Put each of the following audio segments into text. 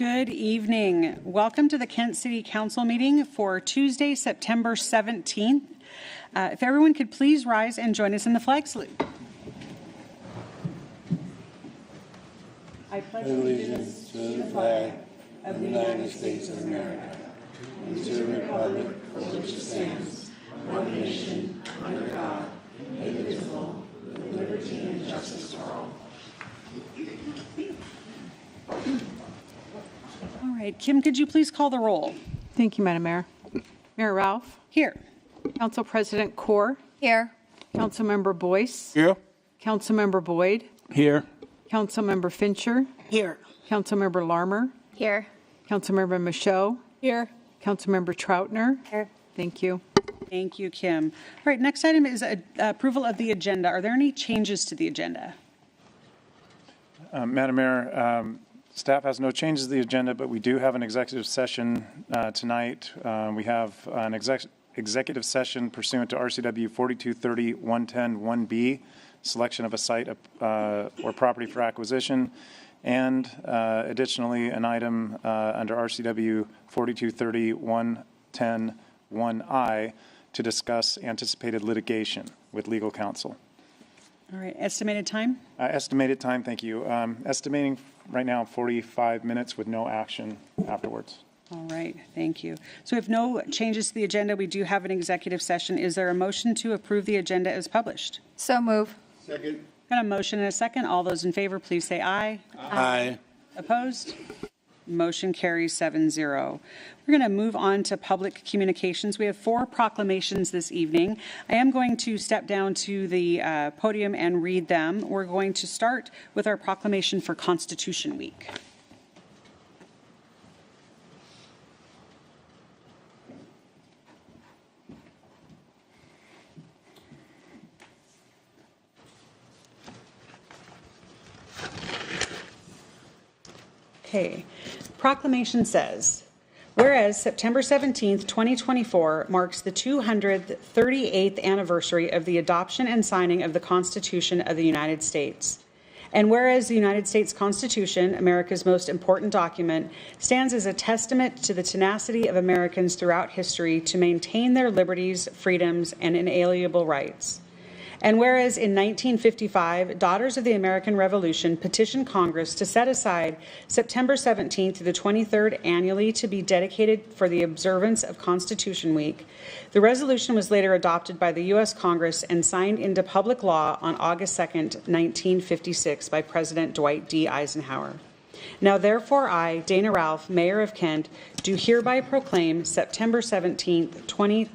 Good evening. Welcome to the Kent City Council meeting for Tuesday, September 17th. If everyone could please rise and join us in the flag salute. I pledge allegiance to the flag of the United States of America and to the republic for which it stands, one nation, under God, indivisible, with liberty and justice for all. All right, Kim, could you please call the roll? Thank you, Madam Mayor. Mayor Ralph. Here. Council President Kaur. Here. Councilmember Boyce. Here. Councilmember Boyd. Here. Councilmember Fincher. Here. Councilmember Larmer. Here. Councilmember Michaud. Here. Councilmember Troutner. Here. Thank you. Thank you, Kim. All right, next item is approval of the agenda. Are there any changes to the agenda? Madam Mayor, staff has no changes to the agenda, but we do have an executive session tonight. We have an executive session pursuant to RCW 4230-110-1B, selection of a site or property for acquisition, and additionally an item under RCW 4230-110-1I to discuss anticipated litigation with legal counsel. All right, estimated time? Estimated time, thank you. Estimating right now 45 minutes with no action afterwards. All right, thank you. So if no changes to the agenda, we do have an executive session. Is there a motion to approve the agenda as published? So move. Second. Got a motion and a second. All those in favor, please say aye. Aye. Opposed? Motion carries 7-0. We're going to move on to public communications. We have 4 proclamations this evening. I am going to step down to the podium and read them. We're going to start with our proclamation for Constitution Week. Okay. Proclamation says, whereas September 17th, 2024 marks the 238th anniversary of the adoption and signing of the Constitution of the United States. And whereas the United States Constitution, America's most important document, stands as a testament to the tenacity of Americans throughout history to maintain their liberties, freedoms, and inalienable rights. And whereas in 1955, Daughters of the American Revolution petitioned Congress to set aside September 17th to the 23rd annually to be dedicated for the observance of Constitution Week, the resolution was later adopted by the U.S. Congress and signed into public law on August 2nd, 1956 by President Dwight D. Eisenhower. Now therefore I, Dana Ralph, Mayor of Kent, do hereby proclaim September 17th through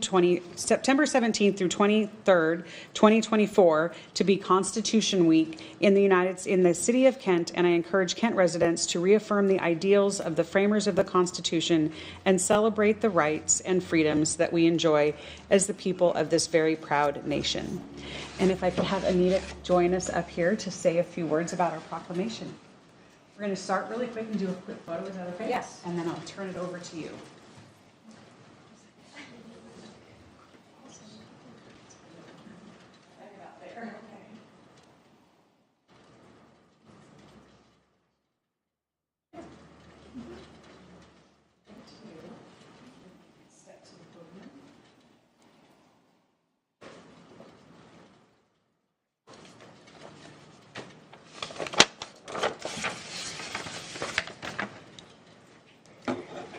23rd, 2024 to be Constitution Week in the city of Kent, and I encourage Kent residents to reaffirm the ideals of the framers of the Constitution and celebrate the rights and freedoms that we enjoy as the people of this very proud nation. And if I could have Anita join us up here to say a few words about our proclamation. We're going to start really quick and do a quick photo. Is that okay? Yes. And then I'll turn it over to you.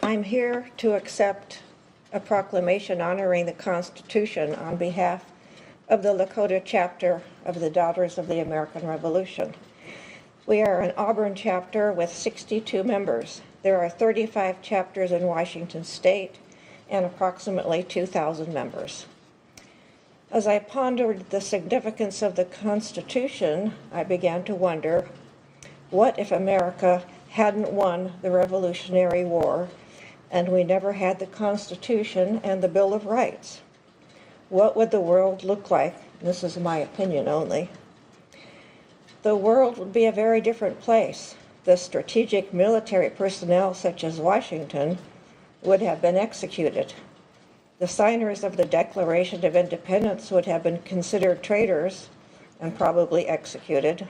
I'm here to accept a proclamation honoring the Constitution on behalf of the Lakota chapter of the Daughters of the American Revolution. We are an Auburn chapter with 62 members. There are 35 chapters in Washington State and approximately 2,000 members. As I pondered the significance of the Constitution, I began to wonder, what if America hadn't won the Revolutionary War and we never had the Constitution and the Bill of Rights? What would the world look like? This is my opinion only. The world would be a very different place. The strategic military personnel, such as Washington, would have been executed. The signers of the Declaration of Independence would have been considered traitors and probably executed.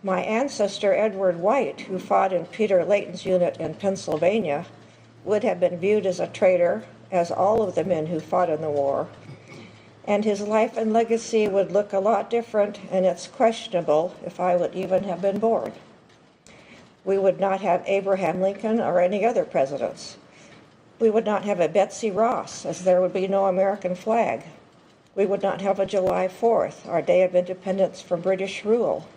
My ancestor, Edward White, who fought in Peter Layton's unit in Pennsylvania, would have been viewed as a traitor, as all of the men who fought in the war. And his life and legacy would look a lot different, and it's questionable if I would even have been born. We would not have Abraham Lincoln or any other presidents. We would not have a Betsy Ross, as there would be no American flag. We would not have a July 4th, our Day of Independence from British rule.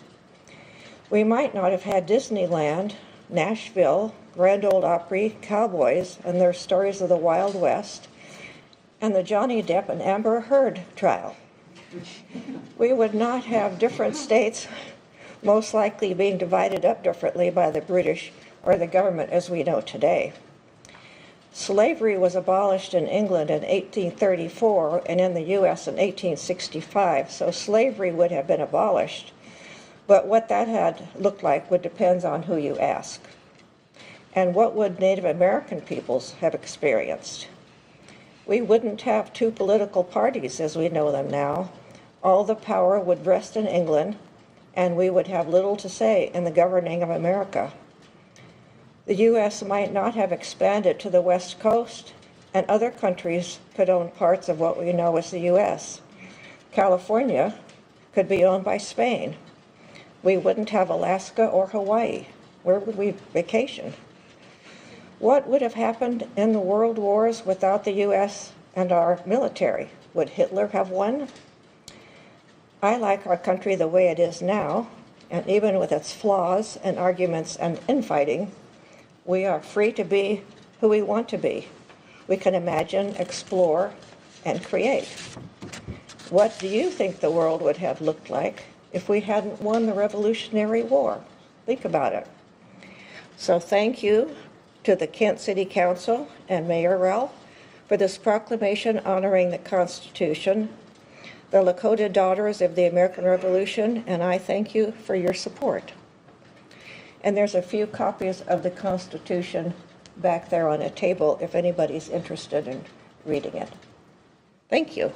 We might not have had Disneyland, Nashville, Grand Ole Opry, cowboys, and their stories of the Wild West, and the Johnny Depp and Amber Heard trial. We would not have different states, most likely being divided up differently by the British or the government as we know today. Slavery was abolished in England in 1834 and in the U.S. in 1865, so slavery would have been abolished. But what that had looked like would depend on who you ask. And what would Native American peoples have experienced? We wouldn't have two political parties as we know them now. All the power would rest in England, and we would have little to say in the governing of America. The U.S. might not have expanded to the West Coast, and other countries could own parts of what we know as the U.S. California could be owned by Spain. We wouldn't have Alaska or Hawaii. Where would we vacation? What would have happened in the world wars without the U.S. and our military? Would Hitler have won? I like our country the way it is now, and even with its flaws and arguments and infighting, we are free to be who we want to be. We can imagine, explore, and create. What do you think the world would have looked like if we hadn't won the Revolutionary War? Think about it. So thank you to the Kent City Council and Mayor Ralph for this proclamation honoring the Constitution, the Lakota Daughters of the American Revolution, and I thank you for your support. And there's a few copies of the Constitution back there on a table if anybody's interested in reading it. Thank you.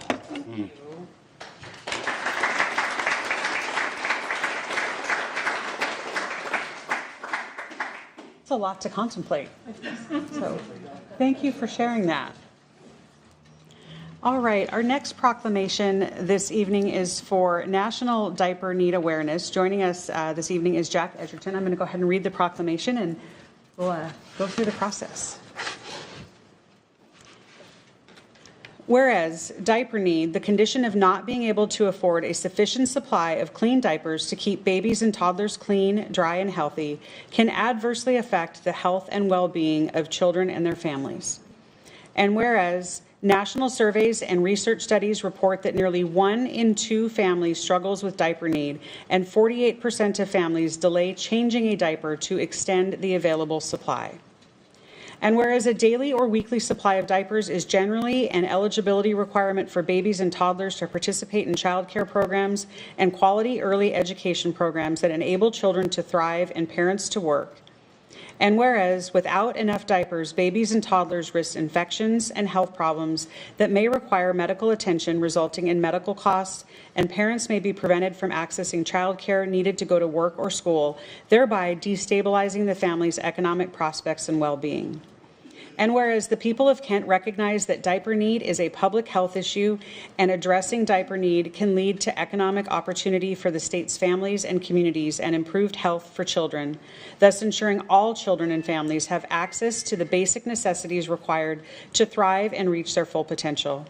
It's a lot to contemplate. So thank you for sharing that. All right, our next proclamation this evening is for National Diaper Need Awareness. Joining us this evening is Jack Edgerton. I'm going to go ahead and read the proclamation and we'll go through the process. Whereas diaper need, the condition of not being able to afford a sufficient supply of clean diapers to keep babies and toddlers clean, dry, and healthy, can adversely affect the health and well-being of children and their families. And whereas national surveys and research studies report that nearly 1 in 2 families struggles with diaper need, and 48% of families delay changing a diaper to extend the available supply. And whereas a daily or weekly supply of diapers is generally an eligibility requirement for babies and toddlers to participate in child care programs and quality early education programs that enable children to thrive and parents to work. And whereas without enough diapers, babies and toddlers risk infections and health problems that may require medical attention, resulting in medical costs, and parents may be prevented from accessing child care needed to go to work or school, thereby destabilizing the family's economic prospects and well-being. And whereas the people of Kent recognize that diaper need is a public health issue and addressing diaper need can lead to economic opportunity for the state's families and communities and improved health for children, thus ensuring all children and families have access to the basic necessities required to thrive and reach their full potential.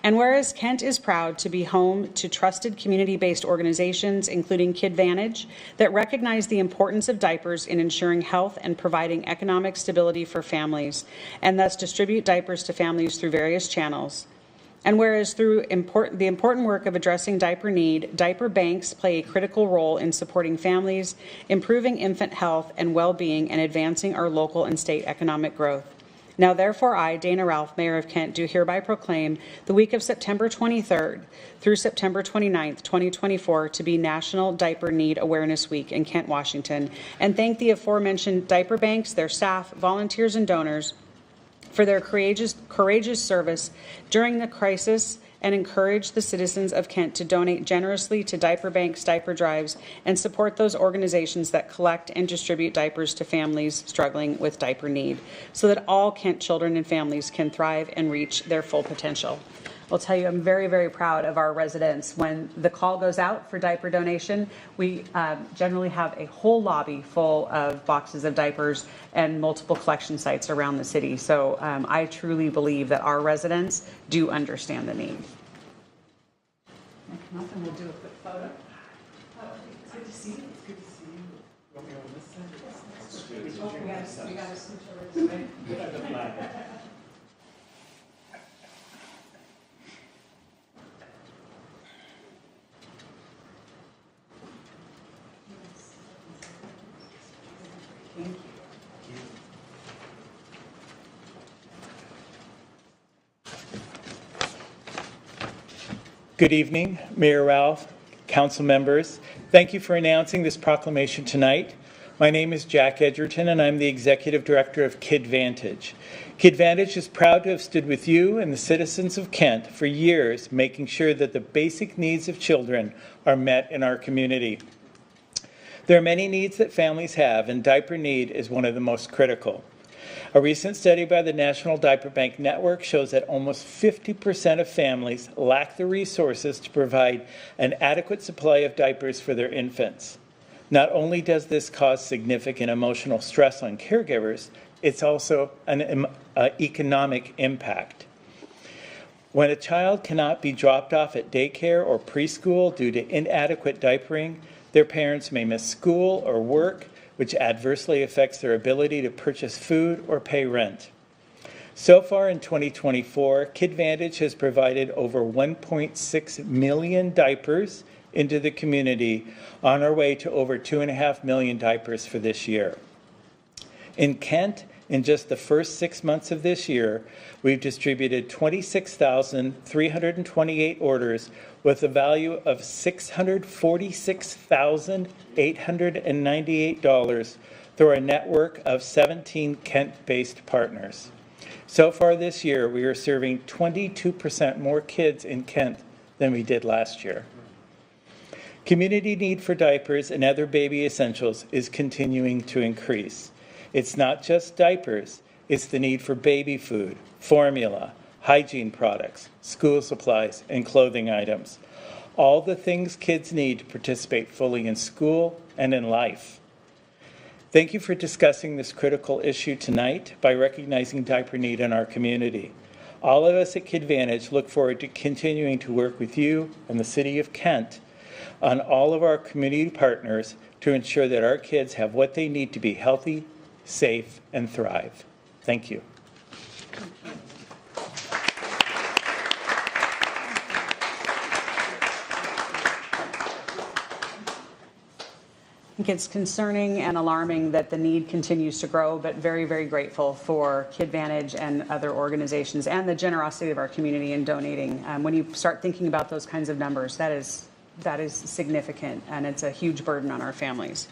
And whereas Kent is proud to be home to trusted community-based organizations, including KidVantage, that recognize the importance of diapers in ensuring health and providing economic stability for families, and thus distribute diapers to families through various channels. And whereas through the important work of addressing diaper need, diaper banks play a critical role in supporting families, improving infant health and well-being, and advancing our local and state economic growth. Now, therefore, I, Dana Ralph, Mayor of Kent, do hereby proclaim the week of September 23rd through September 29th, 2024, to be National Diaper Need Awareness Week in Kent, Washington, and thank the aforementioned diaper banks, their staff, volunteers, and donors for their courageous service during the crisis, and encourage the citizens of Kent to donate generously to diaper banks, diaper drives, and support those organizations that collect and distribute diapers to families struggling with diaper need, so that all Kent children and families can thrive and reach their full potential. I'll tell you, I'm very, very proud of our residents. When the call goes out for diaper donation, we generally have a whole lobby full of boxes of diapers and multiple collection sites around the city. So I truly believe that our residents do understand the need. Come up and we'll do a quick photo. It's good to see you. It's good to see you. Want me on this side? We got to switch over this way. Good evening, Mayor Ralph, council members. Thank you for announcing this proclamation tonight. My name is Jack Edgerton, and I'm the Executive Director of KidVantage. KidVantage is proud to have stood with you and the citizens of Kent for years, making sure that the basic needs of children are met in our community. There are many needs that families have, and diaper need is one of the most critical. A recent study by the National Diaper Bank Network shows that almost 50% of families lack the resources to provide an adequate supply of diapers for their infants. Not only does this cause significant emotional stress on caregivers, it's also an economic impact. When a child cannot be dropped off at daycare or preschool due to inadequate diapering, their parents may miss school or work, which adversely affects their ability to purchase food or pay rent. So far in 2024, KidVantage has provided over 1.6 million diapers into the community, on our way to over 2.5 million diapers for this year. In Kent, in just the first 6 months of this year, we've distributed 26,328 orders with a value of $646,898 through a network of 17 Kent-based partners. So far this year, we are serving 22% more kids in Kent than we did last year. Community need for diapers and other baby essentials is continuing to increase. It's not just diapers, it's the need for baby food, formula, hygiene products, school supplies, and clothing items. All the things kids need to participate fully in school and in life. Thank you for discussing this critical issue tonight by recognizing diaper need in our community. All of us at KidVantage look forward to continuing to work with you and the City of Kent on all of our community partners to ensure that our kids have what they need to be healthy, safe, and thrive. Thank you. I think it's concerning and alarming that the need continues to grow, but very, very grateful for KidVantage and other organizations and the generosity of our community in donating. When you start thinking about those kinds of numbers, that is significant, and it's a huge burden on our families.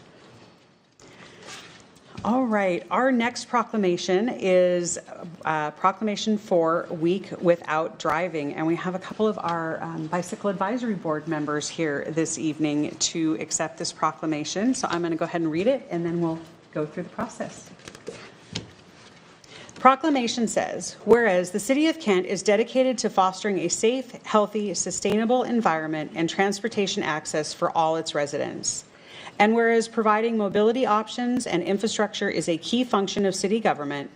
All right, our next proclamation is a proclamation for Week Without Driving, and we have a couple of our Bicycle Advisory Board members here this evening to accept this proclamation. So I'm going to go ahead and read it, and then we'll go through the process. Proclamation says, whereas the City of Kent is dedicated to fostering a safe, healthy, sustainable environment and transportation access for all its residents. And whereas providing mobility options and infrastructure is a key function of city government,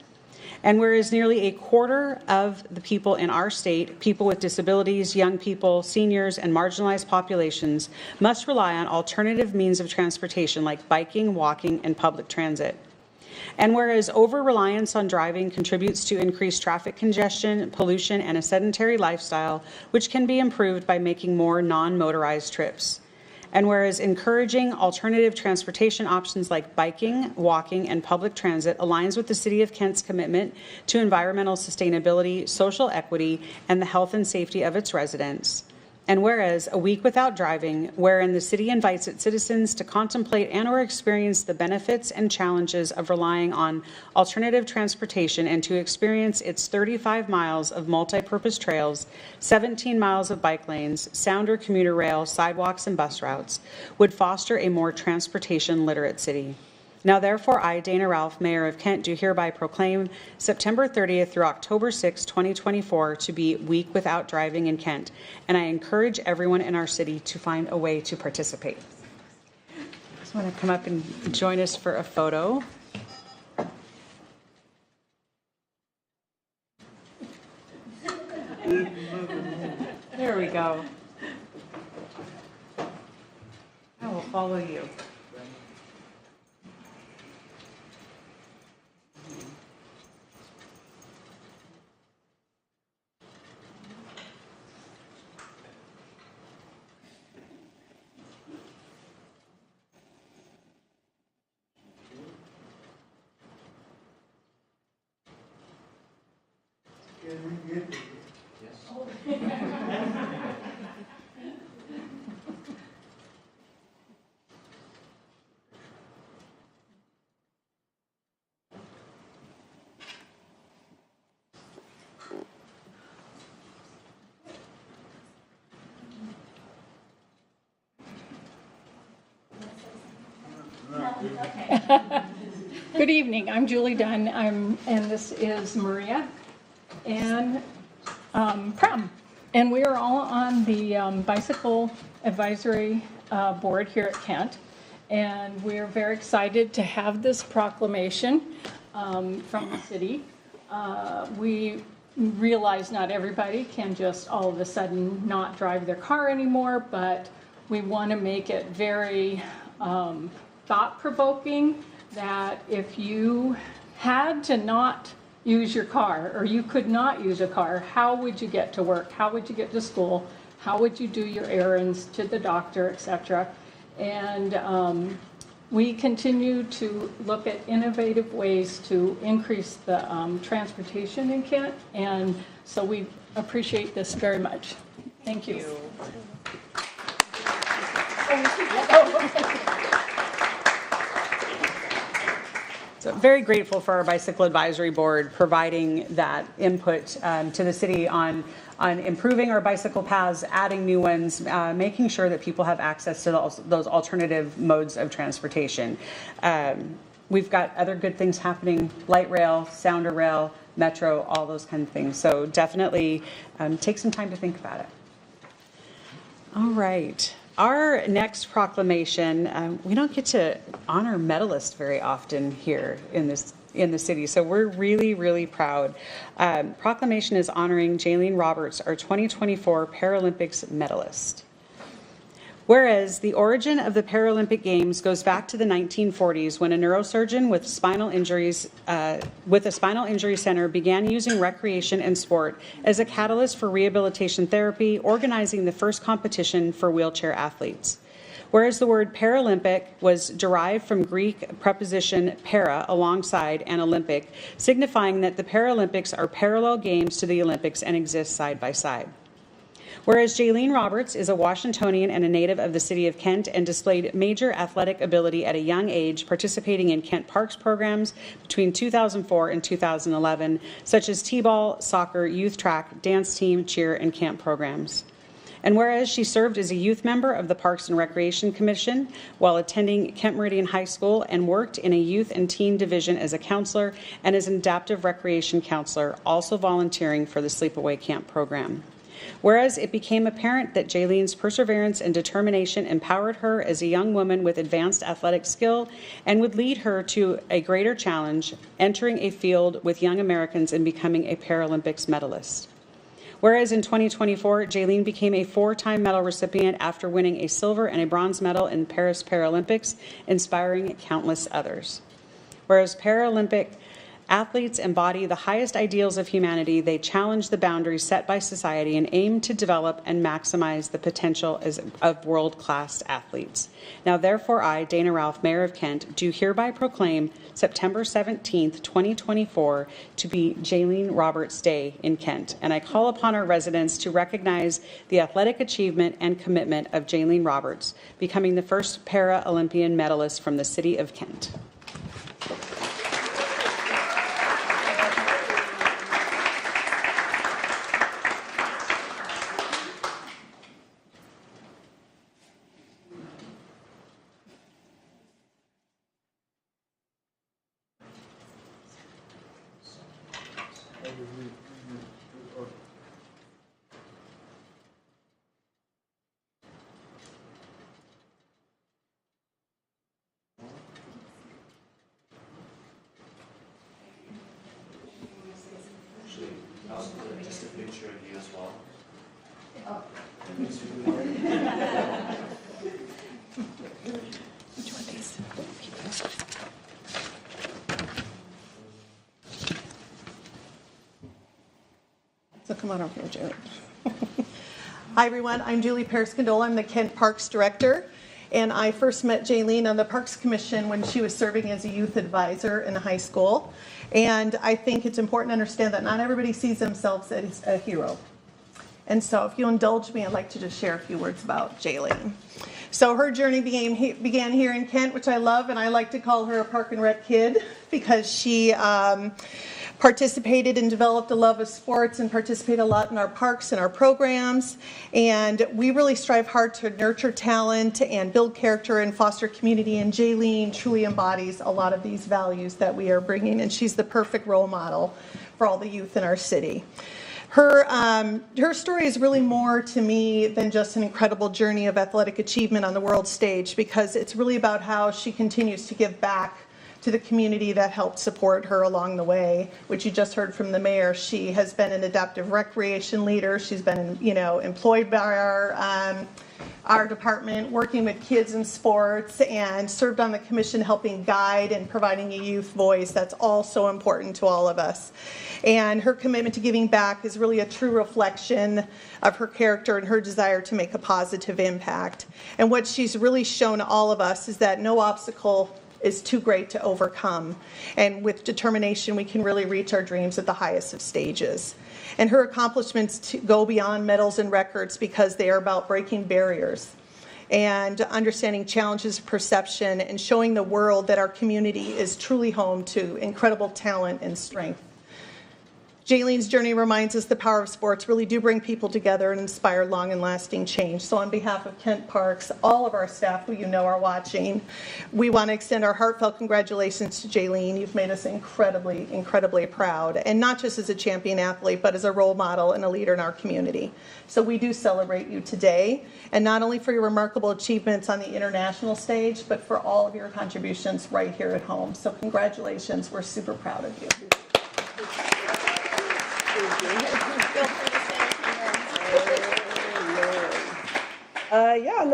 and whereas nearly a quarter of the people in our state, people with disabilities, young people, seniors, and marginalized populations, must rely on alternative means of transportation like biking, walking, and public transit. And whereas over-reliance on driving contributes to increased traffic congestion, pollution, and a sedentary lifestyle, which can be improved by making more non-motorized trips. And whereas encouraging alternative transportation options like biking, walking, and public transit aligns with the City of Kent's commitment to environmental sustainability, social equity, and the health and safety of its residents. And whereas a week without driving, wherein the city invites its citizens to contemplate and/or experience the benefits and challenges of relying on alternative transportation and to experience its 35 miles of multi-purpose trails, 17 miles of bike lanes, sounder commuter rail, sidewalks, and bus routes, would foster a more transportation literate city. Now therefore I, Dana Ralph, Mayor of Kent, do hereby proclaim September 30th through October 6, 2024 to be Week Without Driving in Kent, and I encourage everyone in our city to find a way to participate. I just want to come up and join us for a photo. There we go. I will follow you. Good evening. I'm Julie Dunn. And this is Maria and Prem. And we are all on the Bicycle Advisory Board here at Kent. And we're very excited to have this proclamation from the city. We realize not everybody can just all of a sudden not drive their car anymore, but we want to make it very thought-provoking that if you had to not use your car or you could not use a car, how would you get to work? How would you get to school? How would you do your errands to the doctor, etc.? And we continue to look at innovative ways to increase the transportation in Kent, and so we appreciate this very much. Thank you. So very grateful for our Bicycle Advisory Board providing that input to the city on improving our bicycle paths, adding new ones, making sure that people have access to those alternative modes of transportation. We've got other good things happening, light rail, sounder rail, metro, all those kind of things. So definitely take some time to think about it. All right. Our next proclamation, we don't get to honor medalists very often here in the city, so we're really, really proud. Proclamation is honoring Jaylene Roberts, our 2024 Paralympics medalist. Whereas the origin of the Paralympic Games goes back to the 1940s when a neurosurgeon with spinal injuries, with a spinal injury center began using recreation and sport as a catalyst for rehabilitation therapy, organizing the first competition for wheelchair athletes. Whereas the word Paralympic was derived from Greek preposition para, alongside, and Olympic, signifying that the Paralympics are parallel games to the Olympics and exist side by side. Whereas Jaylene Roberts is a Washingtonian and a native of the city of Kent and displayed major athletic ability at a young age, participating in Kent Parks programs between 2004 and 2011, such as T-ball, soccer, youth track, dance team, cheer, and camp programs. And whereas she served as a youth member of the Parks and Recreation Commission while attending Kent Meridian High School and worked in a youth and teen division as a counselor and as an adaptive recreation counselor, also volunteering for the Sleepaway Camp program. Whereas it became apparent that Jaylene's perseverance and determination empowered her as a young woman with advanced athletic skill and would lead her to a greater challenge, entering a field with young Americans and becoming a Paralympics medalist. Whereas in 2024, Jaylene became a 4-time medal recipient after winning a silver and a bronze medal in Paris Paralympics, inspiring countless others. Whereas Paralympic Athletes embody the highest ideals of humanity. They challenge the boundaries set by society and aim to develop and maximize the potential of world-class athletes. Now, therefore, I, Dana Ralph, Mayor of Kent, do hereby proclaim September 17th, 2024 to be Jaylene Roberts Day in Kent. And I call upon our residents to recognize the athletic achievement and commitment of Jaylene Roberts, becoming the first Para-Olympian medalist from the city of Kent. Just a picture of you as well. Which one of these? So come on over here, Julie. Hi, everyone. I'm Julie Paris-Condola. I'm the Kent Parks Director. And I first met Jaylene on the Parks Commission when she was serving as a youth advisor in high school. And I think it's important to understand that not everybody sees themselves as a hero. And so if you indulge me, I'd like to just share a few words about Jaylene. So her journey began here in Kent, which I love, and I like to call her a Park and Rec kid because she participated and developed a love of sports and participated a lot in our parks and our programs. And we really strive hard to nurture talent and build character and foster community. And Jaylene truly embodies a lot of these values that we are bringing. And she's the perfect role model for all the youth in our city. Her story is really more to me than just an incredible journey of athletic achievement on the world stage, because it's really about how she continues to give back to the community that helped support her along the way, which you just heard from the mayor. She has been an adaptive recreation leader. She's been, employed by our department, working with kids in sports, and served on the commission helping guide and providing a youth voice. That's all so important to all of us. And her commitment to giving back is really a true reflection of her character and her desire to make a positive impact. And what she's really shown all of us is that no obstacle is too great to overcome. And with determination, we can really reach our dreams at the highest of stages. And her accomplishments go beyond medals and records because they are about breaking barriers and understanding challenges of perception and showing the world that our community is truly home to incredible talent and strength. Jaylene's journey reminds us the power of sports really do bring people together and inspire long and lasting change. So on behalf of Kent Parks, all of our staff who you know are watching, we want to extend our heartfelt congratulations to Jaylene. You've made us incredibly, incredibly proud, and not just as a champion athlete, but as a role model and a leader in our community. So we do celebrate you today, and not only for your remarkable achievements on the international stage, but for all of your contributions right here at home. So congratulations. We're super proud of you.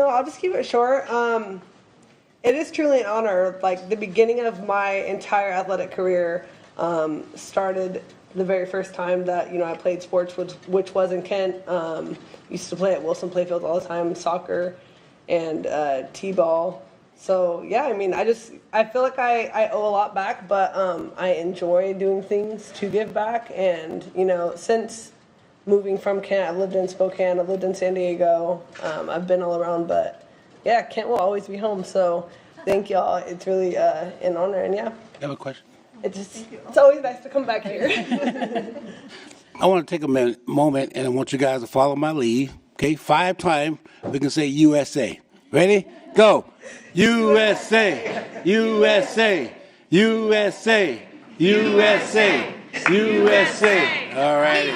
I'll just keep it short. It is truly an honor. Like, the beginning of my entire athletic career started the very first time that I played sports, which was in Kent. Used to play at Wilson Playfield all the time, soccer and t-ball. So yeah, I feel like I owe a lot back, but I enjoy doing things to give back. And since moving from Kent, I've lived in Spokane, I've lived in San Diego, I've been all around, but yeah, Kent will always be home. So thank y'all. It's really an honor, and yeah. I have a question. It's always nice to come back here. I want to take a moment, and I want you guys to follow my lead. Okay, 5 times we can say USA. Ready? Go. USA, USA, USA, USA, USA. All right.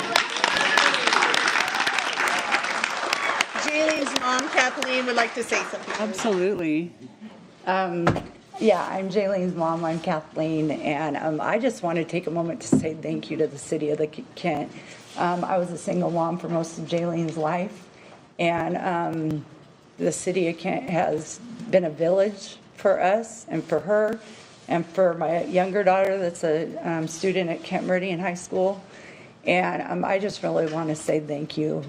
Jaylene's mom, Kathleen, would like to say something. Absolutely. Yeah, I'm Jaylene's mom. I'm Kathleen, and I just want to take a moment to say thank you to the city of Kent. I was a single mom for most of Jaylene's life, and the city of Kent has been a village for us and for her, and for my younger daughter that's a student at Kent Meridian High School. And I just really want to say thank you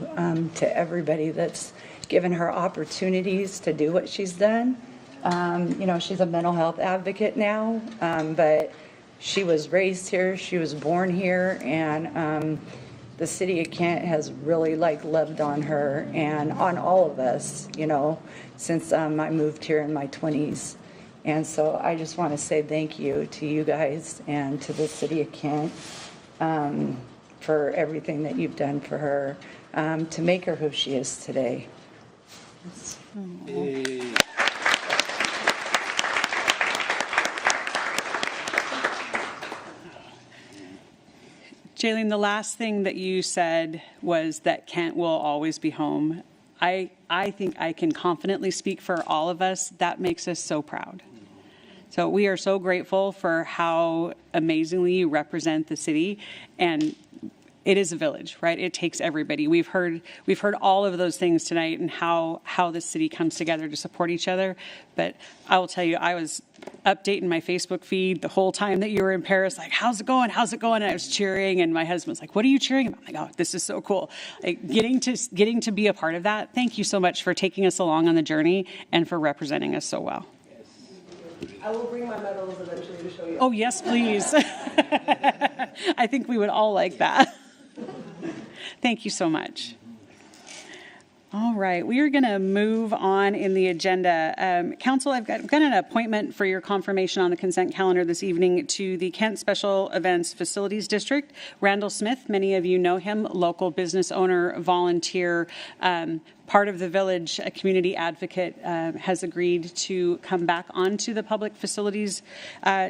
to everybody that's given her opportunities to do what she's done. She's a mental health advocate now, but she was raised here, she was born here, and the city of Kent has really loved on her and on all of us, since I moved here in my 20s. And so I just want to say thank you to you guys and to the city of Kent for everything that you've done for her to make her who she is today. Jaylene, the last thing that you said was that Kent will always be home. I think I can confidently speak for all of us. That makes us so proud. So we are so grateful for how amazingly you represent the city, and it is a village, right? It takes everybody. We've heard all of those things tonight and how the city comes together to support each other. But I will tell you, I was updating my Facebook feed the whole time that you were in Paris, like, how's it going? How's it going? And I was cheering, and my husband was like, what are you cheering about? I'm like, oh, this is so cool. Like, getting to be a part of that. Thank you so much for taking us along on the journey and for representing us so well. I will bring my medals eventually to show you. Oh, yes, please. I think we would all like that. Thank you so much. All right, we are going to move on in the agenda. Council, I've got an appointment for your confirmation on the consent calendar this evening to the Kent Special Events Facilities District. Randall Smith, many of you know him, local business owner, volunteer, part of the village, a community advocate, has agreed to come back onto the Public Facilities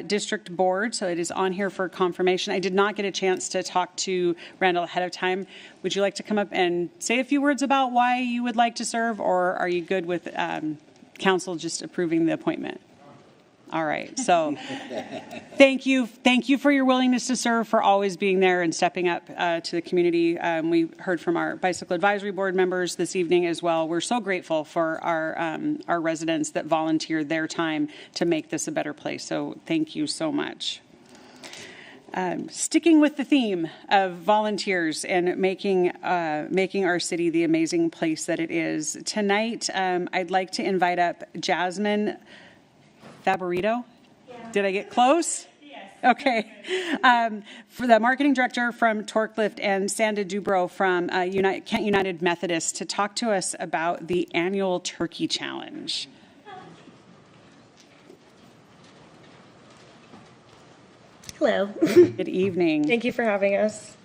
District Board, so it is on here for confirmation. I did not get a chance to talk to Randall ahead of time. Would you like to come up and say a few words about why you would like to serve, or are you good with council just approving the appointment? All right, so thank you for your willingness to serve, for always being there and stepping up to the community. We heard from our Bicycle Advisory Board members this evening as well. We're so grateful for our residents that volunteered their time to make this a better place, so thank you so much. Sticking with the theme of volunteers and making our city the amazing place that it is, tonight I'd like to invite up Jasmine Favorito? Yeah. Did I get close? Yes. Okay. For the marketing director from Torclift, and Sanda Dubrow from Kent United Methodist, to talk to us about the annual Turkey Challenge. Hello. Good evening. Thank you for having us.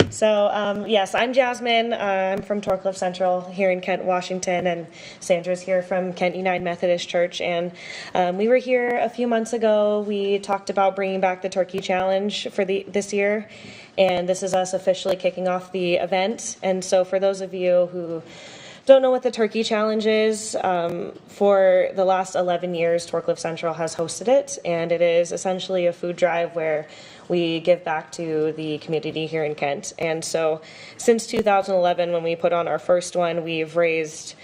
So, yes, I'm Jasmine. I'm from Torcliff Central here in Kent, Washington, and Sandra's here from Kent United Methodist Church. And we were here a few months ago. We talked about bringing back the Turkey Challenge for this year, and this is us officially kicking off the event. And so for those of you who don't know what the Turkey Challenge is, for the last 11 years, Torcliff Central has hosted it, and it is essentially a food drive where we give back to the community here in Kent. And so since 2011, when we put on our first one, we've raised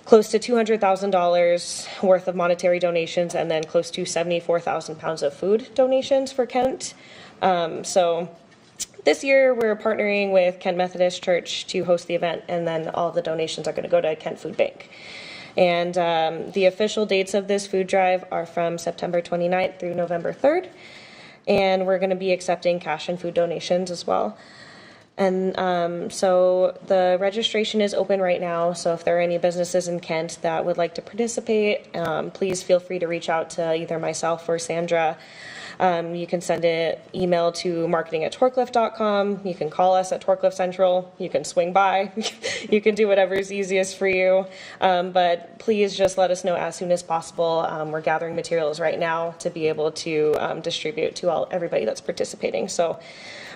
close to $200,000 worth of monetary donations, and then close to 74,000 pounds of food donations for Kent. So this year we're partnering with Kent Methodist Church to host the event, and then all the donations are going to go to Kent Food Bank. And the official dates of this food drive are from September 29th through November 3rd. And we're going to be accepting cash and food donations as well. And so the registration is open right now. So if there are any businesses in Kent that would like to participate, please feel free to reach out to either myself or Sandra. You can send an email to marketing@torcliff.com. You can call us at Torcliff Central. You can swing by. You can do whatever is easiest for you. But please just let us know as soon as possible. We're gathering materials right now to be able to distribute to everybody that's participating. So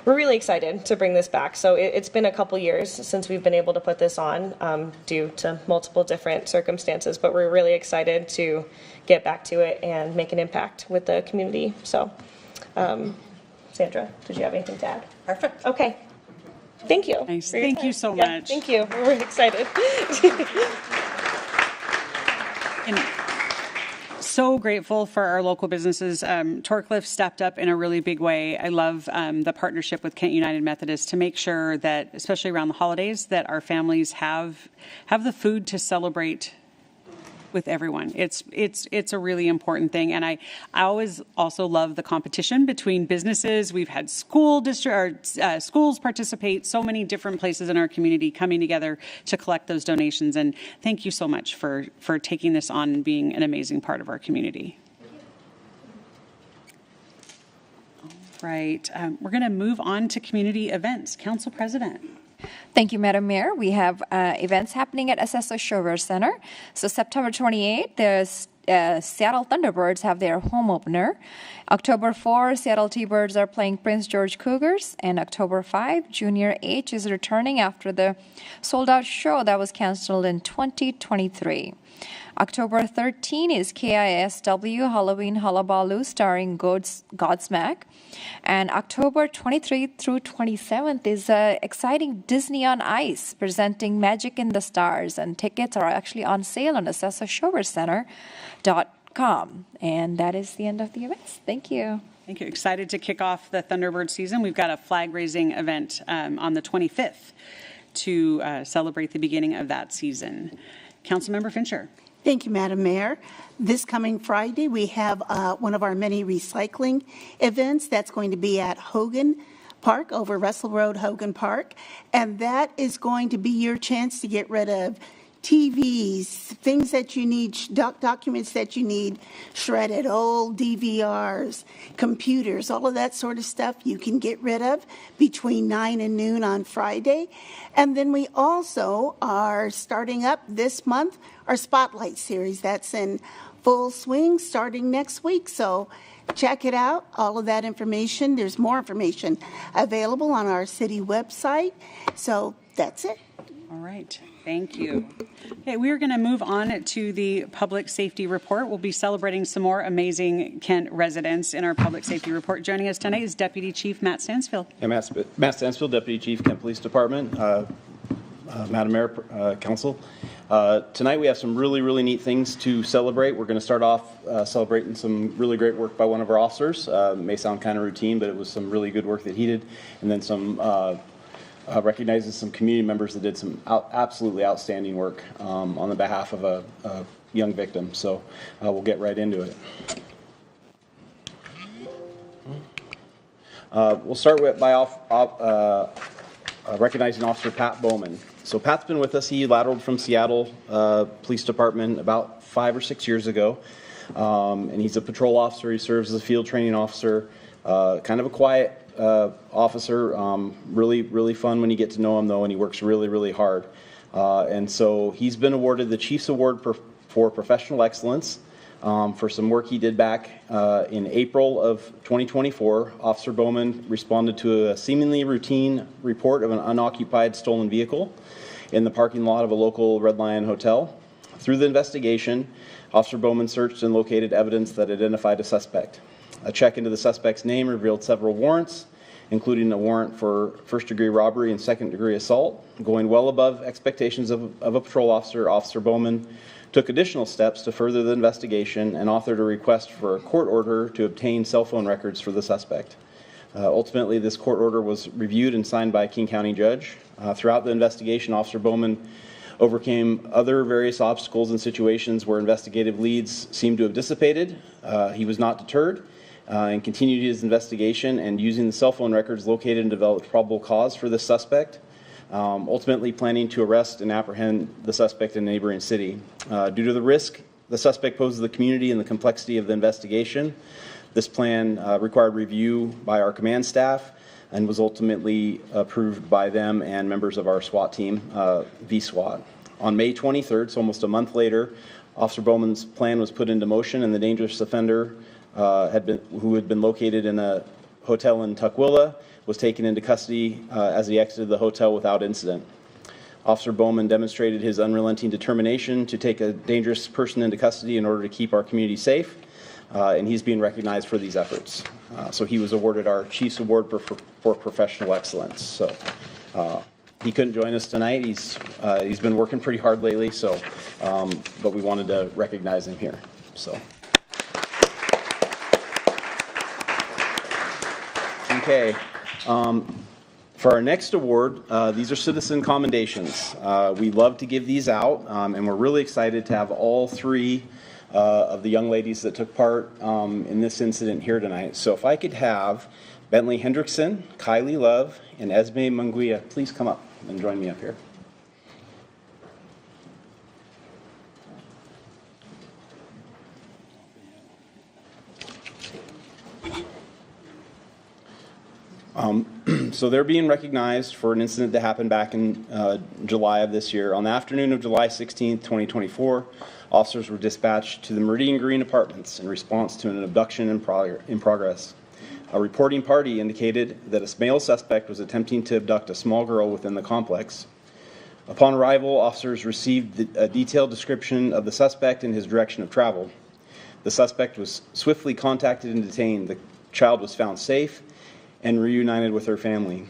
we're really excited to bring this back. So it's been a couple years since we've been able to put this on due to multiple different circumstances, but we're really excited to get back to it and make an impact with the community. So, Sandra, did you have anything to add? Perfect. Okay. Thank you. Nice. Thank you so much. Thank you. We're really excited. so grateful for our local businesses. Torcliffe stepped up in a really big way. I love the partnership with Kent United Methodist to make sure that, especially around the holidays, that our families have the food to celebrate with everyone. It's a really important thing, and I always also love the competition between businesses. We've had schools participate, so many different places in our community coming together to collect those donations. And thank you so much for taking this on and being an amazing part of our community. All right, we're going to move on to community events. Council President. Thank you, Madam Mayor. We have events happening at Accesso Shover Center. So September 28th, the Seattle Thunderbirds have their home opener. October 4, Seattle T-Birds are playing Prince George Cougars. And October 5, Junior H is returning after the sold-out show that was canceled in 2023. October 13 is KISW Halloween Hullabaloo starring Godsmack. And October 23rd through 27th is exciting Disney on Ice presenting Magic in the Stars. And tickets are actually on sale on AccessoShoverCenter.com. And that is the end of the events. Thank you. Thank you. Excited to kick off the Thunderbird season. We've got a flag raising event on the 25th to celebrate the beginning of that season. Councilmember Fincher. Thank you, Madam Mayor. This coming Friday, we have one of our many recycling events that's going to be at Hogan Park, over Russell Road, Hogan Park. And that is going to be your chance to get rid of TVs, things that you need, documents that you need shredded, old DVRs, computers, all of that sort of stuff you can get rid of between 9 and noon on Friday. And then we also are starting up this month our Spotlight series. That's in full swing starting next week. So check it out. All of that information, there's more information available on our city website. So that's it. All right. Thank you. Okay, we are going to move on to the public safety report. We'll be celebrating some more amazing Kent residents in our public safety report. Joining us tonight is Deputy Chief Matt Stansfield. Hey, Matt Stansfield, Deputy Chief, Kent Police Department. Madam Mayor, Council. Tonight we have some really neat things to celebrate. We're going to start off celebrating some really great work by one of our officers. It may sound kind of routine, but it was some really good work that he did. And then some recognizes some community members that did some absolutely outstanding work on the behalf of a young victim. So we'll get right into it. We'll start by recognizing Officer Pat Bowman. So Pat's been with us. He lateraled from Seattle Police Department about 5 or 6 years ago. And he's a patrol officer. He serves as a field training officer, kind of a quiet officer, really fun when you get to know him though, and he works really hard. And so he's been awarded the Chief's Award for Professional Excellence for some work he did back in April of 2024. Officer Bowman responded to a seemingly routine report of an unoccupied stolen vehicle in the parking lot of a local Red Lion hotel. Through the investigation, Officer Bowman searched and located evidence that identified a suspect. A check into the suspect's name revealed several warrants, including a warrant for first-degree robbery and second-degree assault. Going well above expectations of a patrol officer, Officer Bowman took additional steps to further the investigation and authored a request for a court order to obtain cell phone records for the suspect. Ultimately, this court order was reviewed and signed by a King County judge. Throughout the investigation, Officer Bowman overcame other various obstacles and situations where investigative leads seemed to have dissipated. He was not deterred and continued his investigation, and using the cell phone records located and developed probable cause for the suspect, ultimately planning to arrest and apprehend the suspect in a neighboring city. Due to the risk the suspect poses to the community and the complexity of the investigation, this plan required review by our command staff and was ultimately approved by them and members of our SWAT team, VSWAT. On May 23rd, so almost a month later, Officer Bowman's plan was put into motion, and the dangerous offender who had been located in a hotel in Tukwila was taken into custody as he exited the hotel without incident. Officer Bowman demonstrated his unrelenting determination to take a dangerous person into custody in order to keep our community safe, and he's being recognized for these efforts. So he was awarded our Chief's Award for Professional Excellence. So he couldn't join us tonight. He's been working pretty hard lately, so but we wanted to recognize him here. So Okay. For our next award, these are citizen commendations. We love to give these out, and we're really excited to have all three of the young ladies that took part in this incident here tonight. So if I could have Bentley Hendrickson, Kylie Love, and Esme Munguia please come up and join me up here. So they're being recognized for an incident that happened back in July of this year. On the afternoon of July 16, 2024, officers were dispatched to the Meridian Green Apartments in response to an abduction in progress. A reporting party indicated that a male suspect was attempting to abduct a small girl within the complex. Upon arrival, officers received a detailed description of the suspect and his direction of travel. The suspect was swiftly contacted and detained. The child was found safe and reunited with her family.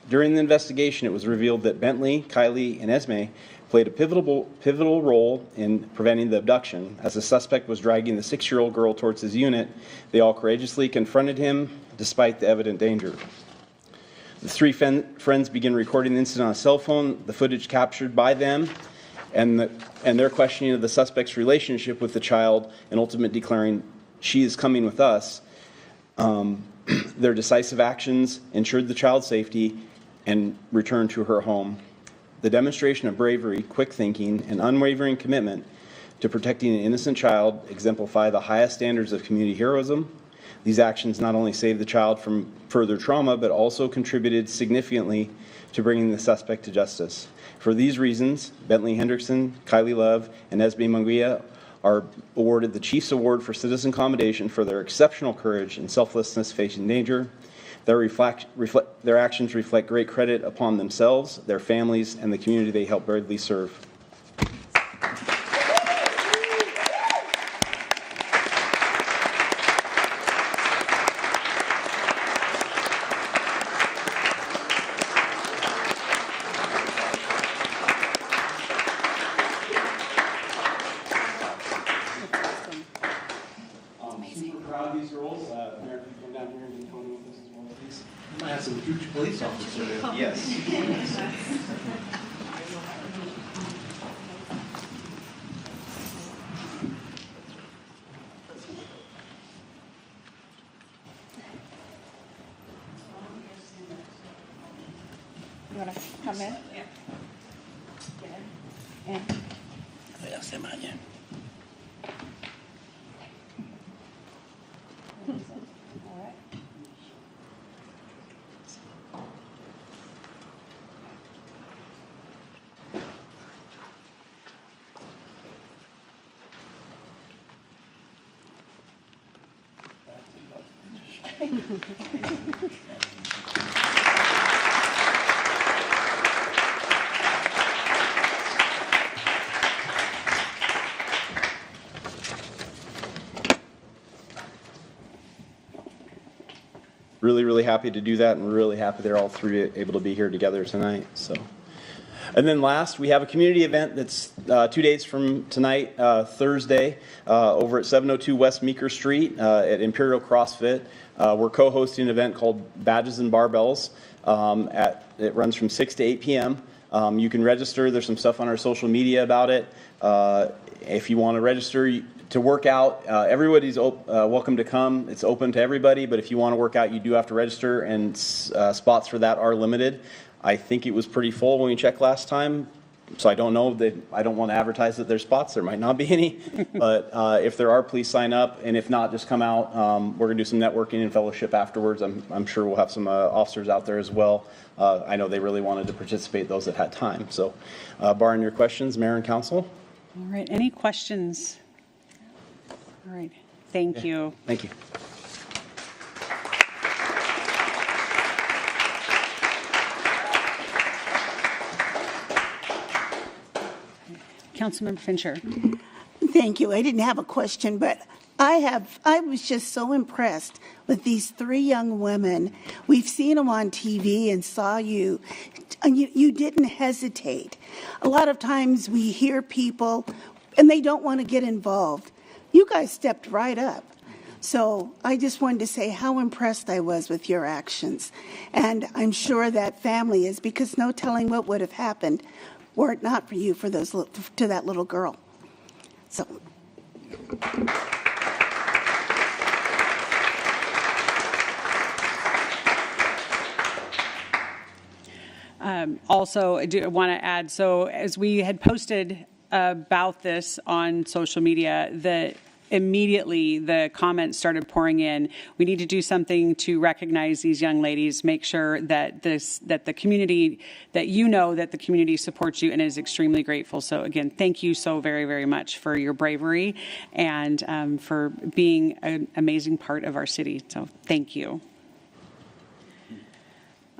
During the investigation, it was revealed that Bentley, Kylie, and Esme played a pivotal role in preventing the abduction. As the suspect was dragging the 6-year-old girl towards his unit, they all courageously confronted him despite the evident danger. The three friends began recording the incident on a cell phone. The footage captured by them and their questioning of the suspect's relationship with the child and ultimately declaring, "She is coming with us." Their decisive actions ensured the child's safety and returned to her home. The demonstration of bravery, quick thinking, and unwavering commitment to protecting an innocent child exemplify the highest standards of community heroism. These actions not only saved the child from further trauma, but also contributed significantly to bringing the suspect to justice. For these reasons, Bentley Hendrickson, Kylie Love, and Esme Munguia are awarded the Chiefs Award for Citizen Commendation for their exceptional courage and selflessness facing danger. Their actions reflect great credit upon themselves, their families, and the community they help bravely serve. Police officer. Yes. You want to come in? Yeah. And Really happy to do that, and we're really happy they're all three able to be here together tonight. So, and then last, we have a community event that's 2 days from tonight, Thursday, over at 702 West Meeker Street at Imperial CrossFit. We're co-hosting an event called Badges and Barbells. It runs from 6 to 8 p.m. You can register. There's some stuff on our social media about it. If you want to register to work out, everybody's welcome to come. It's open to everybody, but if you want to work out, you do have to register, and spots for that are limited. I think it was pretty full when we checked last time, so I don't know. I don't want to advertise that there's spots. There might not be any, but if there are, please sign up, and if not, just come out. We're going to do some networking and fellowship afterwards. I'm sure we'll have some officers out there as well. I know they really wanted to participate, those that had time. So, barring your questions, Mayor and Council. All right, any questions? All right, thank you. Thank you. Councilmember Fincher. Thank you. I didn't have a question, but I was just so impressed with these three young women. We've seen them on TV and saw you, and you didn't hesitate. A lot of times we hear people and they don't want to get involved. You guys stepped right up. So I just wanted to say how impressed I was with your actions. And I'm sure that family is, because no telling what would have happened were it not for you, for those to that little girl. So. Also, I do want to add, so as we had posted about this on social media, that immediately the comments started pouring in. We need to do something to recognize these young ladies, make sure that the community, that you know that the community supports you and is extremely grateful. So again, thank you so very, very much for your bravery and for being an amazing part of our city. So thank you.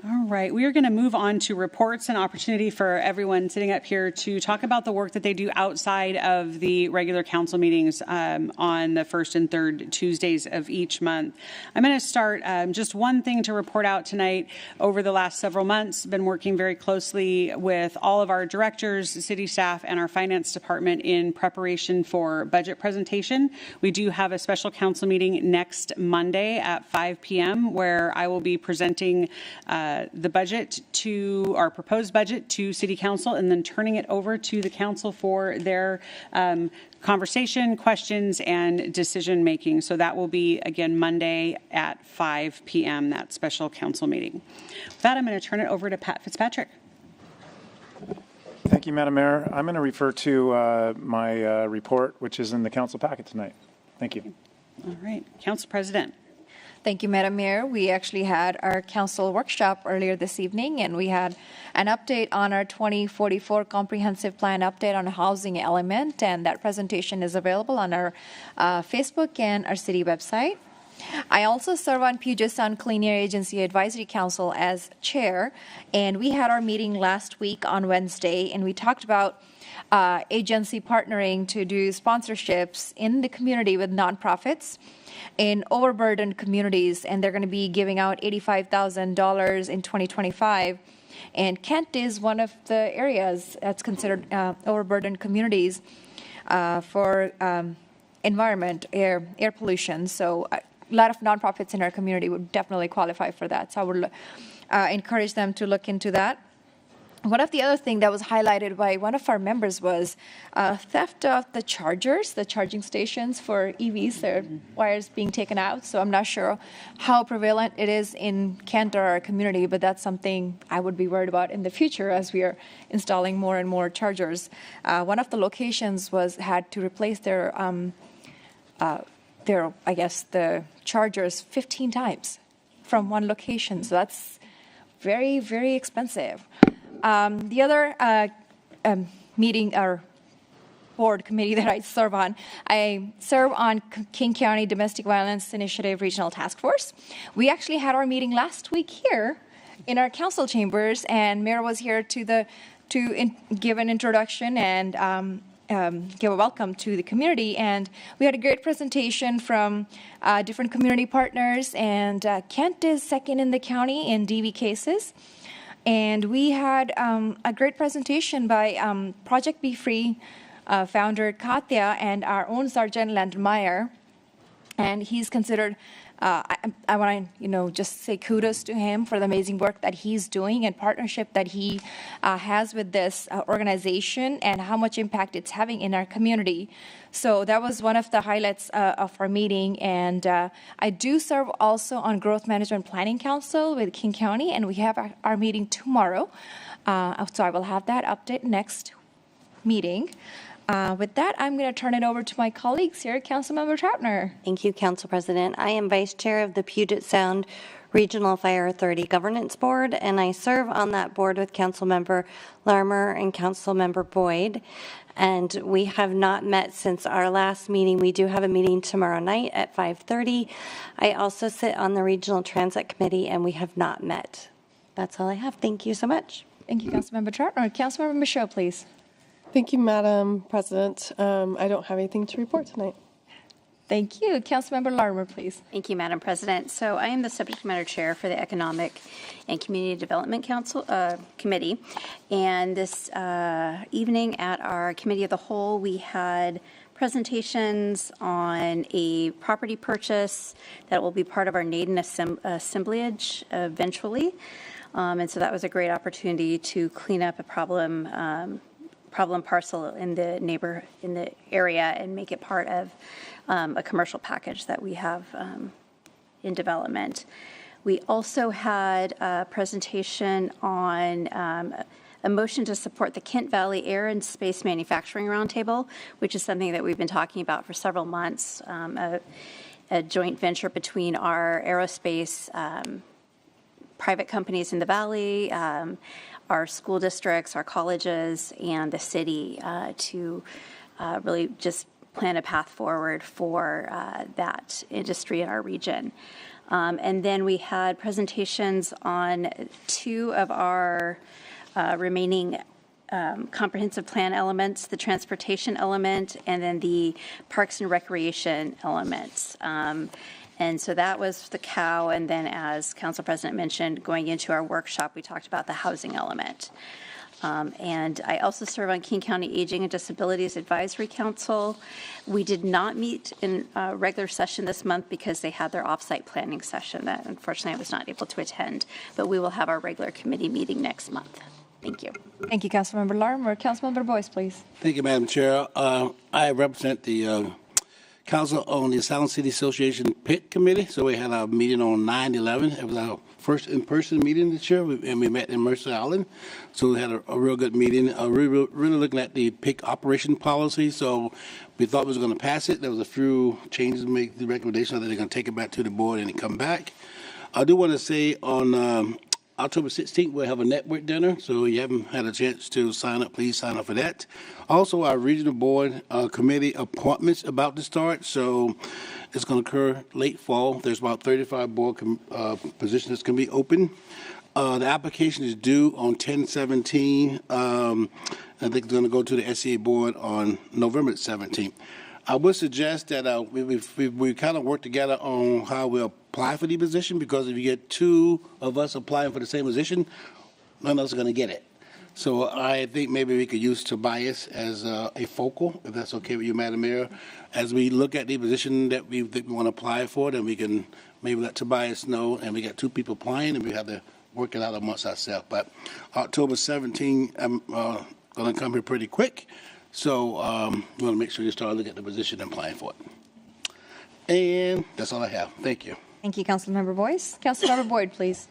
All right, we are going to move on to reports and opportunity for everyone sitting up here to talk about the work that they do outside of the regular council meetings on the first and third Tuesdays of each month. I'm going to start just one thing to report out tonight. Over the last several months, been working very closely with all of our directors, city staff, and our finance department in preparation for budget presentation. We do have a special council meeting next Monday at 5 p.m. where I will be presenting the budget to our proposed budget to City Council and then turning it over to the Council for their conversation, questions, and decision making. So that will be again Monday at 5 p.m. that special council meeting. With that, I'm going to turn it over to Pat Fitzpatrick. Thank you, Madam Mayor. I'm going to refer to my report, which is in the council packet tonight. Thank you. All right, Council President. Thank you, Madam Mayor. We actually had our council workshop earlier this evening, and we had an update on our 2044 comprehensive plan update on housing element, and that presentation is available on our Facebook and our city website. I also serve on Puget Sound Clean Air Agency Advisory Council as chair, and we had our meeting last week on Wednesday, and we talked about agency partnering to do sponsorships in the community with nonprofits in overburdened communities, and they're going to be giving out $85,000 in 2025. And Kent is one of the areas that's considered overburdened communities for environment, air pollution. So a lot of nonprofits in our community would definitely qualify for that. So I would encourage them to look into that. One of the other things that was highlighted by one of our members was theft of the chargers, the charging stations for EVs, their wires being taken out. So I'm not sure how prevalent it is in Kent or our community, but that's something I would be worried about in the future as we are installing more and more chargers. One of the locations had to replace their the chargers 15 times from one location. So that's very, very expensive. The other meeting or board committee that I serve on King County Domestic Violence Initiative Regional Task Force. We actually had our meeting last week here in our council chambers, and Mayor was here to give an introduction and give a welcome to the community. And we had a great presentation from different community partners, and Kent is second in the county in DV cases. And we had a great presentation by Project Be Free founder Katya and our own Sergeant Landmeyer. And he's considered, I want to just say kudos to him for the amazing work that he's doing and partnership that he has with this organization and how much impact it's having in our community. So that was one of the highlights of our meeting. And I do serve also on Growth Management Planning Council with King County, and we have our meeting tomorrow. So I will have that update next meeting. With that, I'm going to turn it over to my colleagues here, Councilmember Troutner. Thank you, Council President. I am Vice Chair of the Puget Sound Regional Fire Authority Governance Board, and I serve on that board with Councilmember Larmer and Councilmember Boyd. And we have not met since our last meeting. We do have a meeting tomorrow night at 5:30. I also sit on the Regional Transit Committee, and we have not met. That's all I have. Thank you so much. Thank you, Councilmember Troutner. Councilmember Michaud, please. Thank you, Madam President. I don't have anything to report tonight. Thank you. Councilmember Larmer, please. Thank you, Madam President. So I am the subject matter chair for the Economic and Community Development Council Committee. And this evening at our Committee of the Whole, we had presentations on a property purchase that will be part of our Naden assemblage eventually. And so that was a great opportunity to clean up a problem parcel in the area and make it part of a commercial package that we have in development. We also had a presentation on a motion to support the Kent Valley Air and Space Manufacturing Roundtable, which is something that we've been talking about for several months, a joint venture between our aerospace private companies in the valley, our school districts, our colleges, and the city to really just plan a path forward for that industry in our region. And then we had presentations on 2 of our remaining comprehensive plan elements, the transportation element and then the parks and recreation elements. And so that was the cow. And then as Council President mentioned, going into our workshop, we talked about the housing element. And I also serve on King County Aging and Disabilities Advisory Council. We did not meet in regular session this month because they had their offsite planning session that unfortunately I was not able to attend, but we will have our regular committee meeting next month. Thank you. Thank you, Councilmember Larmer. Councilmember Boyce, please. Thank you, Madam Chair. I represent the Council on the Sound City Association PIT Committee. So we had our meeting on 9/11. It was our first in-person meeting this year, and we met in Mercer Island. So we had a real good meeting, really looking at the PIC operation policy. So we thought we was going to pass it. There was a few changes to make the recommendation that they're going to take it back to the board and come back. I do want to say on October 16th, we'll have a network dinner, so if you haven't had a chance to sign up, please sign up for that. Also, our regional board committee appointments about to start, so it's going to occur late fall. There's about 35 board positions that can be open. The application is due on 10/17. I think it's going to go to the SCA board on November 17th. I would suggest that we kind of work together on how we apply for the position, because if you get 2 of us applying for the same position, none of us are going to get it. So I think maybe we could use Tobias as a focal, if that's okay with you, Madam Mayor. As we look at the position that we think we want to apply for, then we can maybe let Tobias know, and we got 2 people applying, and we have to work it out amongst ourselves. But October 17th, I'm going to come here pretty quick. So we want to make sure you start looking at the position and applying for it. And that's all I have. Thank you. Thank you, Councilmember Boyce. Councilmember Boyd, please.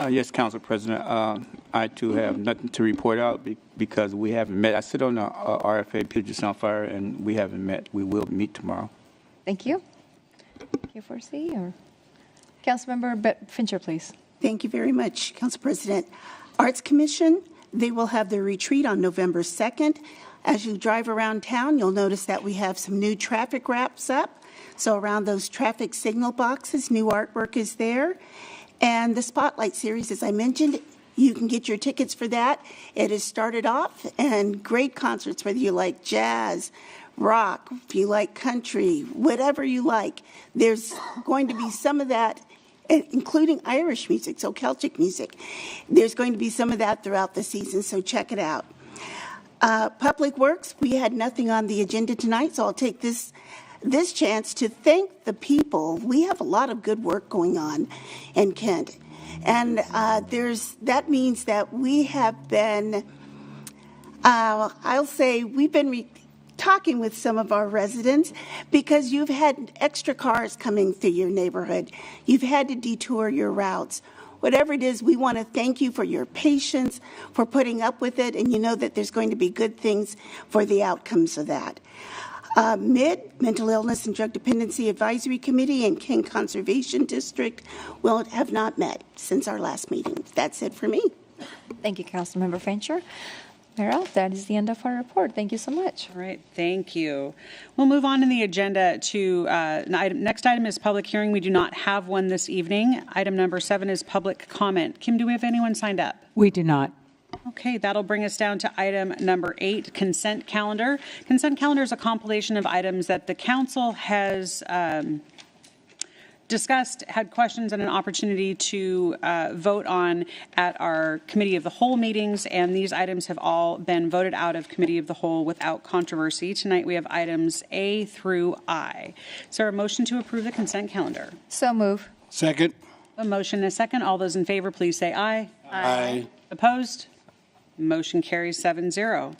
Yes, Council President. I, too, have nothing to report out because we haven't met. I sit on the RFA Puget Sound Fire, and we haven't met. We will meet tomorrow. Thank you. Q4C or Councilmember Fincher, please. Thank you very much, Council President. Arts Commission, they will have their retreat on November 2nd. As you drive around town, you'll notice that we have some new traffic wraps up. So around those traffic signal boxes, new artwork is there. And the Spotlight Series, as I mentioned, you can get your tickets for that. It has started off, and great concerts, whether you like jazz, rock, if you like country, whatever you like. There's going to be some of that, including Irish music, so Celtic music. There's going to be some of that throughout the season, so check it out. Public Works, we had nothing on the agenda tonight, so I'll take this chance to thank the people. We have a lot of good work going on in Kent. And that means that we have been, I'll say, we've been talking with some of our residents because you've had extra cars coming through your neighborhood. You've had to detour your routes. Whatever it is, we want to thank you for your patience, for putting up with it, and you know that there's going to be good things for the outcomes of that. Mental Illness and Drug Dependency Advisory Committee and King Conservation District have not met since our last meeting. That's it for me. Thank you, Councilmember Fincher. Meryl, that is the end of our report. Thank you so much. All right, thank you. We'll move on in the agenda to next item is public hearing. We do not have one this evening. Item number 7 is public comment. Kim, do we have anyone signed up? We do not. Okay, that'll bring us down to item number 8, consent calendar. Consent calendar is a compilation of items that the council has discussed, had questions, and an opportunity to vote on at our Committee of the Whole meetings, and these items have all been voted out of Committee of the Whole without controversy. Tonight we have items A through I. Is there a motion to approve the consent calendar? So move. Second. A motion and a second. All those in favor, please say aye. Aye. Opposed? Motion carries 7-0.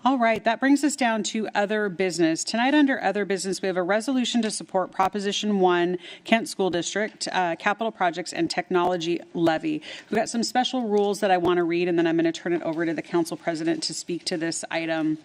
All right, that brings us down to other business. Tonight under other business, we have a resolution to support Proposition 1, Kent School District, Capital Projects and Technology Levy. We've got some special rules that I want to read, and then I'm going to turn it over to the Council President to speak to this item.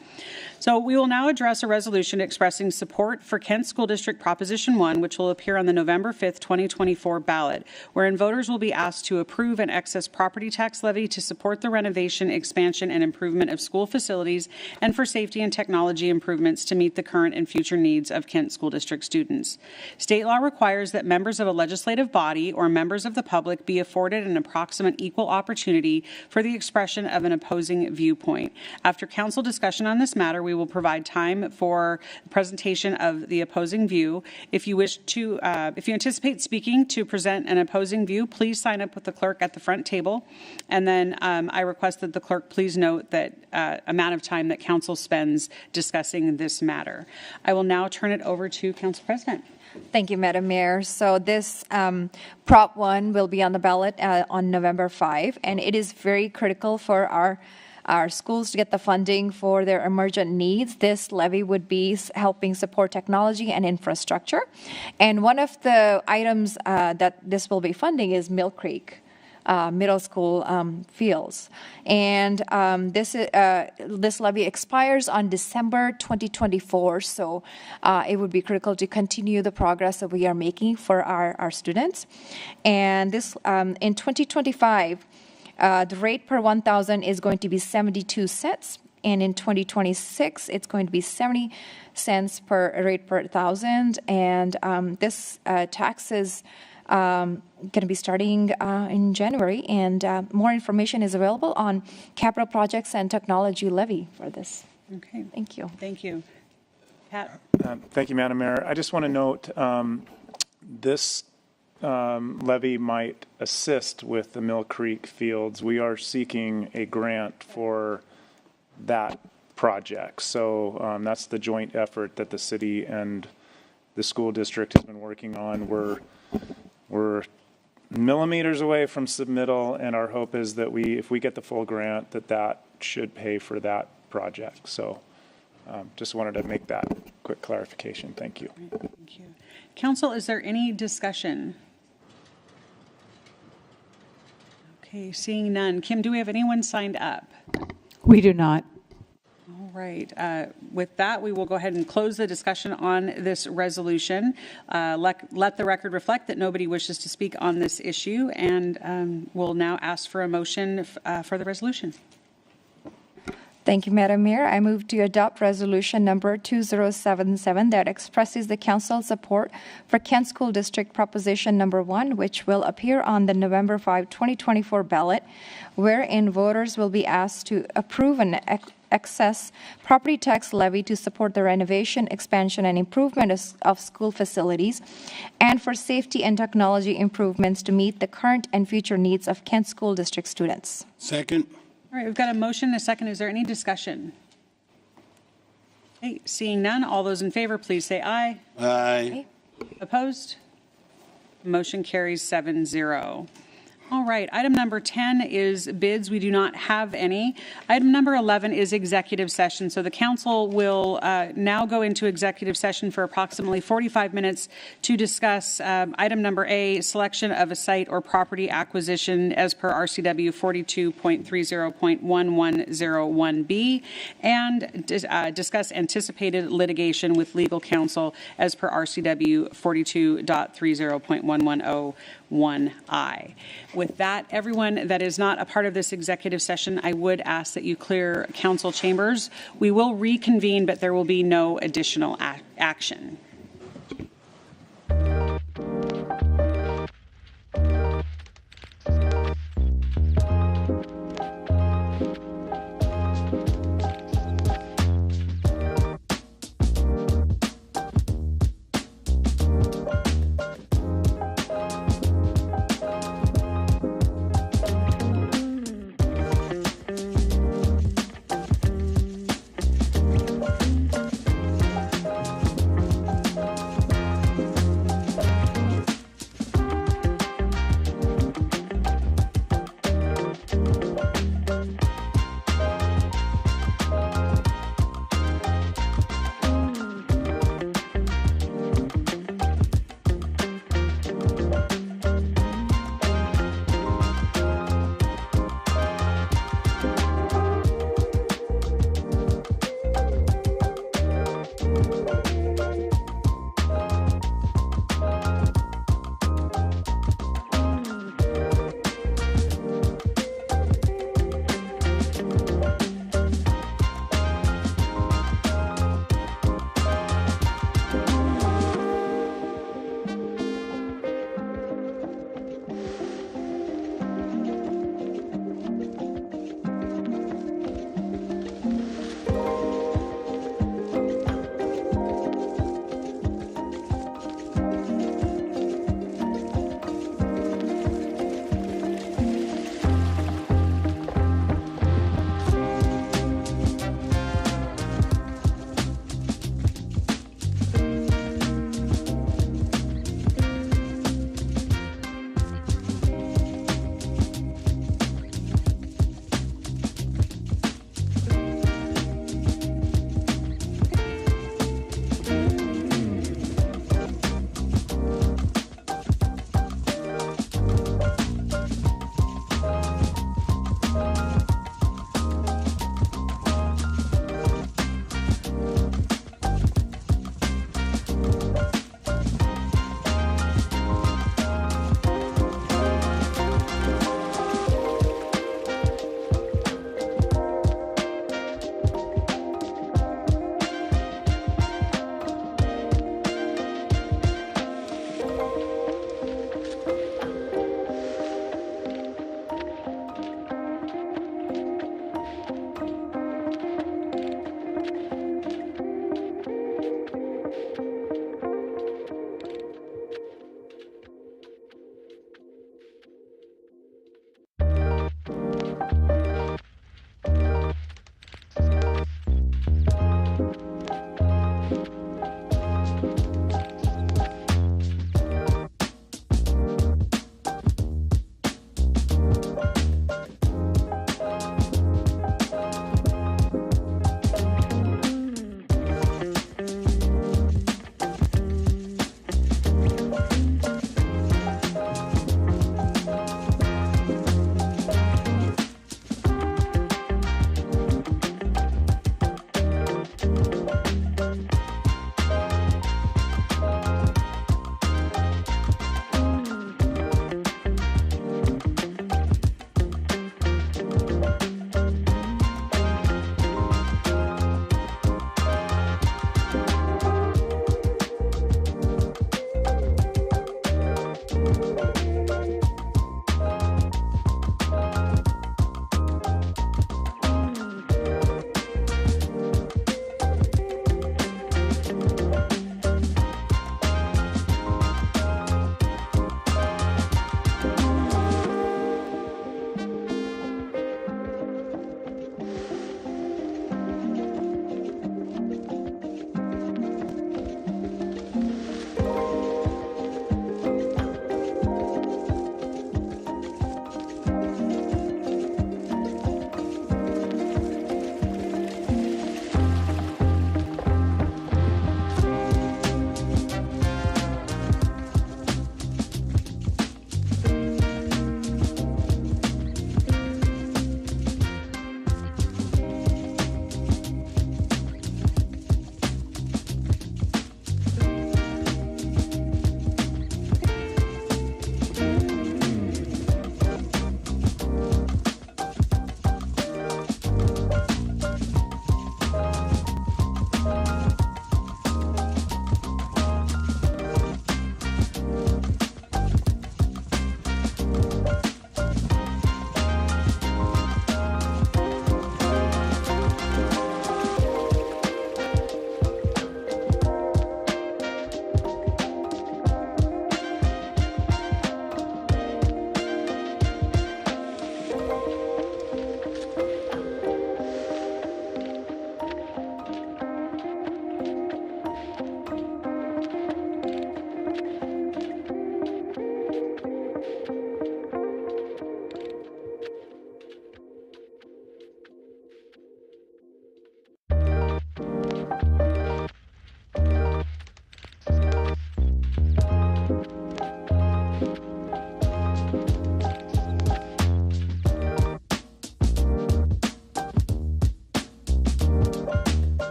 So we will now address a resolution expressing support for Kent School District Proposition 1, which will appear on the November 5th, 2024 ballot, wherein voters will be asked to approve an excess property tax levy to support the renovation, expansion, and improvement of school facilities and for safety and technology improvements to meet the current and future needs of Kent School District students. State law requires that members of a legislative body or members of the public be afforded an approximate equal opportunity for the expression of an opposing viewpoint. After council discussion on this matter, we will provide time for presentation of the opposing view. If you anticipate speaking to present an opposing view, please sign up with the clerk at the front table. And then I request that the clerk please note that amount of time that council spends discussing this matter. I will now turn it over to Council President. Thank you, Madam Mayor. So this Prop 1 will be on the ballot on November 5, and it is very critical for our schools to get the funding for their emergent needs. This levy would be helping support technology and infrastructure. And one of the items that this will be funding is Mill Creek Middle School fields. And this levy expires on December 2024, so it would be critical to continue the progress that we are making for our students. And this in 2025, the rate per 1,000 is going to be 72 cents, and in 2026, it's going to be 70 cents per rate per 1,000. And this tax is going to be starting in January, and more information is available on Capital Projects and Technology Levy for this. Okay. Thank you. Thank you. Pat? Thank you, Madam Mayor. I just want to note this levy might assist with the Mill Creek fields. We are seeking a grant for that project. So that's the joint effort that the city and the school district has been working on. We're millimeters away from submittal, and our hope is that if we get the full grant, that should pay for that project. So just wanted to make that quick clarification. Thank you. Thank you. Council, is there any discussion? Okay, seeing none. Kim, do we have anyone signed up? We do not. All right. With that, we will go ahead and close the discussion on this resolution. Let the record reflect that nobody wishes to speak on this issue, and we'll now ask for a motion for the resolution. Thank you, Madam Mayor. I move to adopt resolution number 2077 that expresses the council's support for Kent School District Proposition number 1, which will appear on the November 5, 2024 ballot, wherein voters will be asked to approve an excess property tax levy to support the renovation, expansion, and improvement of school facilities, and for safety and technology improvements to meet the current and future needs of Kent School District students. Second. All right, we've got a motion and a second. Is there any discussion? Okay, seeing none, all those in favor, please say aye. Aye. Opposed? Motion carries 7-0. All right, item number 10 is bids. We do not have any. Item number 11 is executive session. So the council will now go into executive session for approximately 45 minutes to discuss item number A, selection of a site or property acquisition as per RCW 42.30.1101B, and discuss anticipated litigation with legal counsel as per RCW 42.30.1101I. With that, everyone that is not a part of this executive session, I would ask that you clear council chambers. We will reconvene, but there will be no additional action.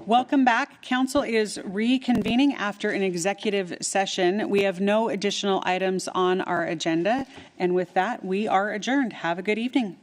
Welcome back. Council is reconvening after an executive session. We have no additional items on our agenda. And with that, we are adjourned. Have a good evening.